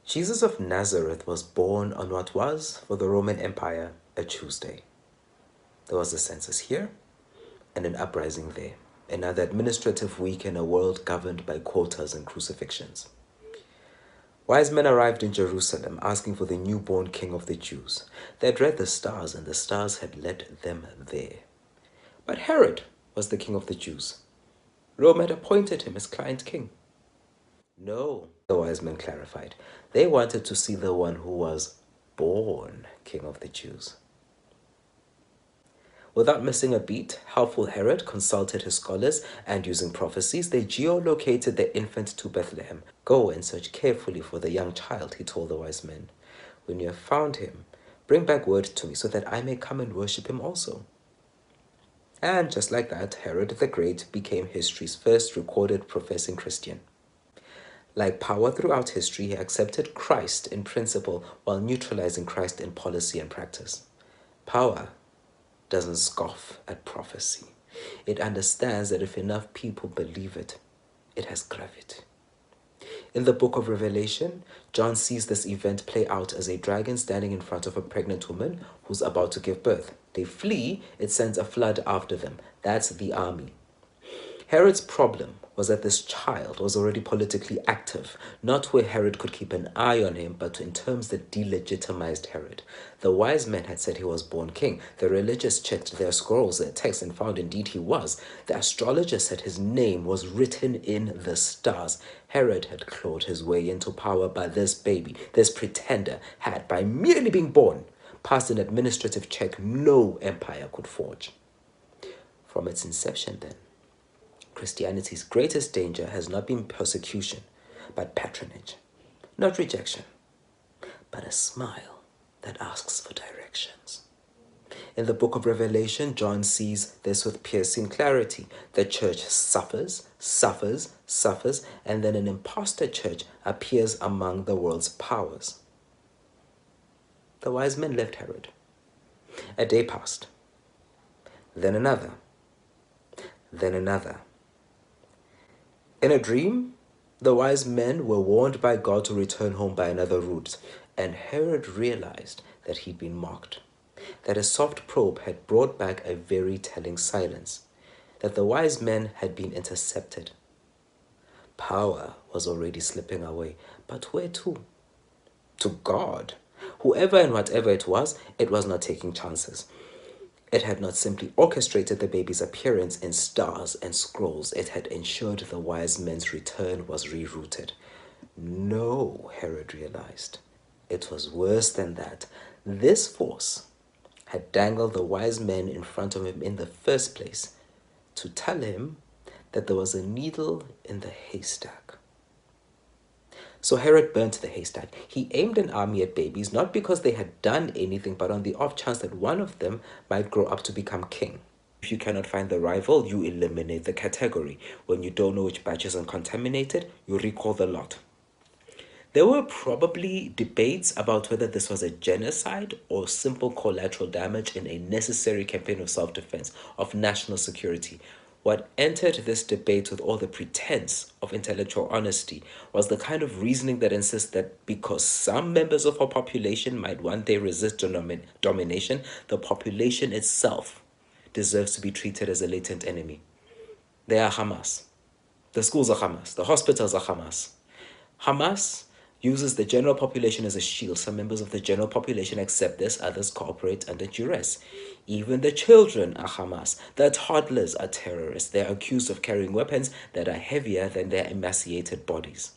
Jesus of Nazareth was born on what was, for the Roman Empire, a Tuesday. There was a census here and an uprising there, another administrative week in a world governed by quotas and crucifixions. Wise men arrived in Jerusalem asking for the newborn king of the Jews. They had read the stars, and the stars had led them there. But Herod was the king of the Jews. Rome had appointed him as client king. No, the wise men clarified. They wanted to see the one who was born king of the Jews. Without missing a beat, helpful Herod consulted his scholars, and using prophecies, they geolocated the infant to Bethlehem. Go and search carefully for the young child, he told the wise men. When you have found him, bring back word to me so that I may come and worship him also. And just like that, Herod the Great became history's first recorded professing Christian. Like power throughout history, he accepted Christ in principle while neutralizing Christ in policy and practice. Power doesn't scoff at prophecy. It understands that if enough people believe it, it has gravity. In the book of Revelation, John sees this event play out as a dragon standing in front of a pregnant woman who's about to give birth. They flee, it sends a flood after them. That's the army. Herod's problem was that this child was already politically active, not where Herod could keep an eye on him, but in terms that delegitimized Herod. The wise men had said he was born king. The religious checked their scrolls, their texts, and found indeed he was. The astrologer said his name was written in the stars. Herod had clawed his way into power, but this baby, this pretender, had, by merely being born, passed an administrative check no empire could forge. From its inception then, Christianity's greatest danger has not been persecution, but patronage. Not rejection, but a smile that asks for directions. In the book of Revelation, John sees this with piercing clarity. The church suffers, and then an imposter church appears among the world's powers. The wise men left Herod. A day passed, then another, then another. In a dream, the wise men were warned by God to return home by another route, and Herod realized that he'd been mocked, that a soft probe had brought back a very telling silence, that the wise men had been intercepted. Power was already slipping away, but where to? To God. Whoever and whatever it was not taking chances. It had not simply orchestrated the baby's appearance in stars and scrolls. It had ensured the wise men's return was rerouted. No, Herod realized. It was worse than that. This force had dangled the wise men in front of him in the first place to tell him that there was a needle in the haystack. So Herod burnt the haystack. He aimed an army at babies, not because they had done anything, but on the off chance that one of them might grow up to become king. If you cannot find the rival, you eliminate the category. When you don't know which batch is uncontaminated, you recall the lot. There were probably debates about whether this was a genocide or simple collateral damage in a necessary campaign of self-defense, of national security. What entered this debate with all the pretense of intellectual honesty was the kind of reasoning that insists that because some members of our population might one day resist domination, the population itself deserves to be treated as a latent enemy. They are Hamas. The schools are Hamas. The hospitals are Hamas. Hamas uses the general population as a shield. Some members of the general population accept this, others cooperate under duress. Even the children are Hamas. The toddlers are terrorists. They are accused of carrying weapons that are heavier than their emaciated bodies.